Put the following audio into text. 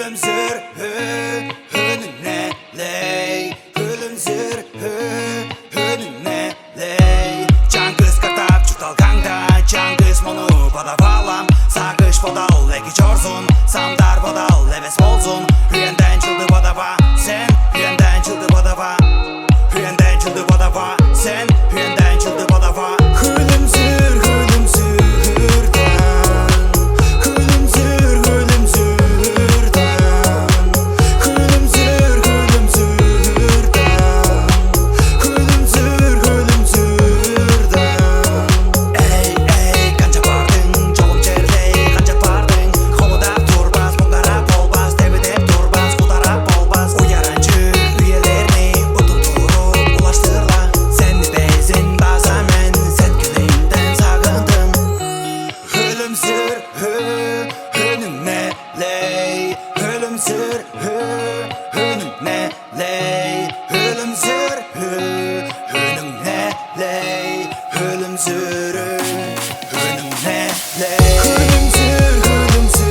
Ölümsür önüne ley, ölümsür önüne ley. Can kız katak çutal kanda, can kız monu pada bağlam. Sağış podal leki çorsun, samdar podal leves bolsun. Hüyenden çıldı badava, sen hüyenden çıldı badava. Hüyenden çıldı badava, sen hüyenden çıldı badava. Ölümsür önüne ley, ölümsür önüne ley, ölümsür önüne ley, ölümsür önüne ley. Ölümsür önüne